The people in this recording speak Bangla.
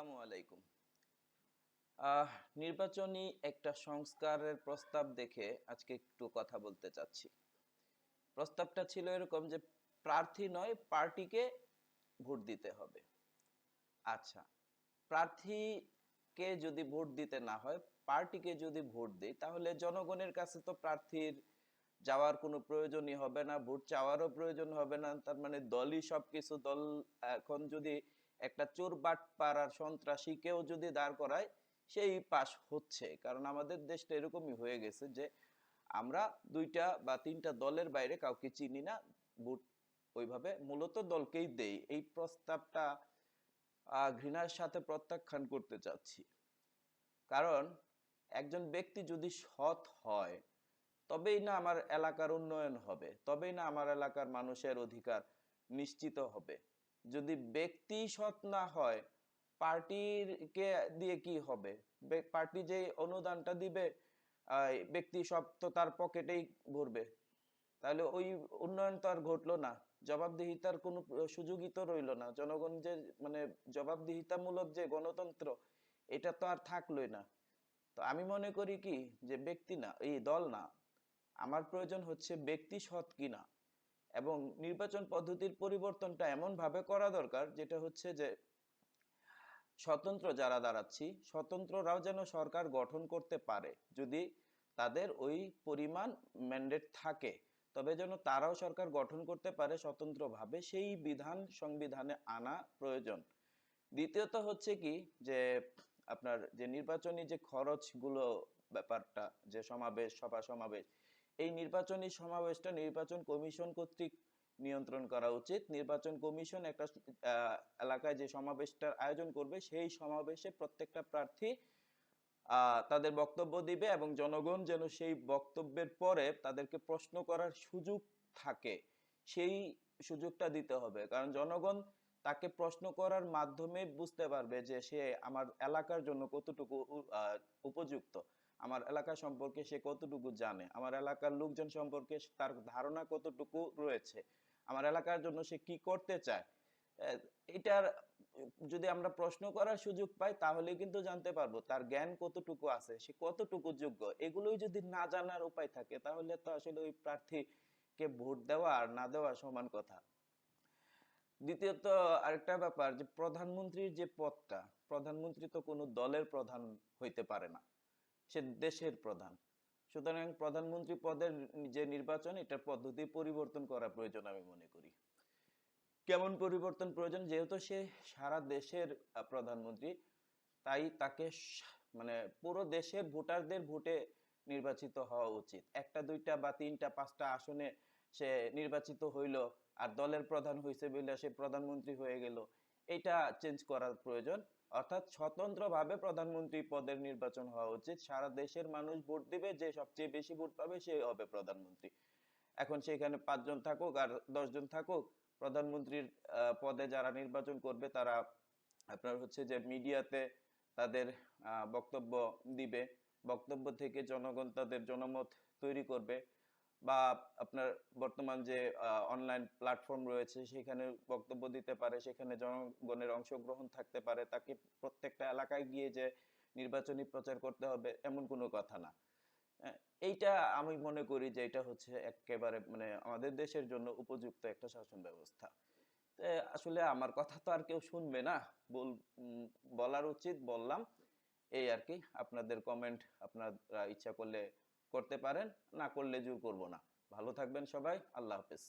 আসসালামু আলাইকুম। নির্বাচনী একটা সংস্কারের প্রস্তাব দেখে আজকে একটু কথা বলতে চাচ্ছি। প্রস্তাবটা ছিল এরকম যে প্রার্থী নয় পার্টিকে ভোট দিতে হবে। আচ্ছা, প্রার্থীকে যদি ভোট দিতে না হয়, পার্টিকে যদি ভোট দেয়, তাহলে জনগণের কাছে তো প্রার্থীর যাওয়ার কোনো প্রয়োজনই হবে না, ভোট চাওয়ারও প্রয়োজন হবে না। তার মানে দলই সবকিছু। দল এখন যদি একটা চোর বাটপার আর সন্ত্রাসীকেও যদি দাঁড় করায়, সেই পাশ হচ্ছে। কারণ আমাদের দেশটা এরকমই হয়ে গেছে যে আমরা দুইটা বা তিনটা দলের বাইরে কাউকে চিনি না, ভোট ওইভাবে মূলত দলকেই দেই। এই প্রস্তাবটা ঘৃণার সাথে প্রত্যাখ্যান করতে চাচ্ছি। কারণ একজন ব্যক্তি যদি সৎ হয়, তবেই না আমার এলাকার উন্নয়ন হবে, তবেই না আমার এলাকার মানুষের অধিকার নিশ্চিত হবে। যদি ব্যক্তি সৎ না হয়, পার্টিকে দিয়ে কি হবে? পার্টি যে অনুদানটা দিবে, ব্যক্তি সব তো তার পকেটেই ভরবে। তাহলে ওই উন্নয়ন তো আর ঘটলো না, জবাবদিহিতার কোনো সুযোগই তো রইলো না। জনগণ যে মানে জবাবদিহিতামূলক যে গণতন্ত্র, এটা তো আর থাকলোই না। তো আমি মনে করি কি, যে ব্যক্তি না, এই দল না, আমার প্রয়োজন হচ্ছে ব্যক্তি সৎ কিনা। এবং নির্বাচন পদ্ধতির পরিবর্তনটা এমন ভাবে করা দরকার, যেটা হচ্ছে যে স্বতন্ত্র যারা দাঁড়াচ্ছি, স্বতন্ত্ররাও যেন সরকার গঠন করতে পারে, যদি তাদের ওই পরিমাণ ম্যান্ডেট থাকে, তবে যেন তারাও সরকার গঠন করতে পারে স্বতন্ত্রভাবে। সেই বিধান সংবিধানে আনা প্রয়োজন। দ্বিতীয়ত হচ্ছে কি, যে আপনার যে নির্বাচনী যে খরচগুলো, ব্যাপারটা যে সমাবেশ, সভা সমাবেশ, এই নির্বাচনী সমাবেশটা নির্বাচন কমিশন কর্তৃক নিয়ন্ত্রণ করা উচিত। নির্বাচন কমিশন একটা এলাকায় যে সমাবেশটার আয়োজন করবে, সেই সমাবেশে প্রত্যেকটা প্রার্থী তাদের বক্তব্য দিবে এবং জনগণ যেন সেই বক্তব্যের পরে তাদেরকে প্রশ্ন করার সুযোগ থাকে, সেই সুযোগটা দিতে হবে। কারণ জনগণ তাকে প্রশ্ন করার মাধ্যমে বুঝতে পারবে যে সে আমার এলাকার জন্য কতটুকু উপযুক্ত, আমার এলাকা সম্পর্কে সে কতটুকু জানে, আমার এলাকার লোকজন সম্পর্কে তার ধারণা কতটুকু রয়েছে, আমার এলাকার জন্য সে কি করতে চায়। এটার যদি আমরা প্রশ্ন করার সুযোগ পাই, তাহলে কিন্তু জানতে পারবো তার জ্ঞান কতটুকু আছে, সে কতটুকু যোগ্য। এগুলোই যদি না জানার উপায় থাকে, তাহলে তো আসলে ওই প্রার্থীকে ভোট দেওয়া আর না দেওয়া সমান কথা। দ্বিতীয়ত আরেকটা ব্যাপার, যে প্রধানমন্ত্রীর যে পদটা, প্রধানমন্ত্রী তো কোনো দলের প্রধান হইতে পারে না, সে দেশের প্রধান। সুতরাং প্রধানমন্ত্রী পদের যে নির্বাচন, এটার পদ্ধতি পরিবর্তন করা প্রয়োজন আমি মনে করি। কেমন পরিবর্তন প্রয়োজন? যেহেতু সে সারা দেশের প্রধানমন্ত্রী, তাই তাকে মানে পুরো দেশের ভোটারদের ভোটে নির্বাচিত হওয়া উচিত। একটা দুইটা বা তিনটা পাঁচটা আসনে সে নির্বাচিত হইল, আর দলের প্রধান হয়েছে বলে সে প্রধানমন্ত্রী হয়ে গেল, এটা চেঞ্জ করার প্রয়োজন। অর্থাৎ স্বতন্ত্রভাবে প্রধানমন্ত্রী পদের নির্বাচন হওয়া উচিত। সারা দেশের মানুষ ভোট দিবে, যে সবচেয়ে বেশি ভোট পাবে সে হবে প্রধানমন্ত্রী। এখন সেখানে 5 জন থাকুক আর 10 জন থাকুক, প্রধানমন্ত্রীর পদে যারা নির্বাচন করবে, তারা আপনার হচ্ছে যে মিডিয়াতে তাদের বক্তব্য দিবে, বক্তব্য থেকে জনগণ তাদের জনমত তৈরি করবে। বা আপনার বর্তমান যে অনলাইন প্ল্যাটফর্ম রয়েছে, সেখানে বক্তব্য দিতে পারে, সেখানে জনগণের অংশগ্রহণ থাকতে পারে। তাকে প্রত্যেকটা এলাকায় গিয়ে যে নির্বাচনী প্রচার করতে হবে এমন কোনো কথা না। এইটা আমি মনে করি যে এটা হচ্ছে একেবারে মানে আমাদের দেশের জন্য উপযুক্ত একটা শাসন ব্যবস্থা। আসলে আমার কথা তো আর কেউ শুনবে না, বল বলার উচিত বললাম, এই আর কি। আপনাদের কমেন্ট আপনারা ইচ্ছা করলে করতে পারেন, না করলে জোর করব না। ভালো থাকবেন সবাই, আল্লাহ হাফেজ।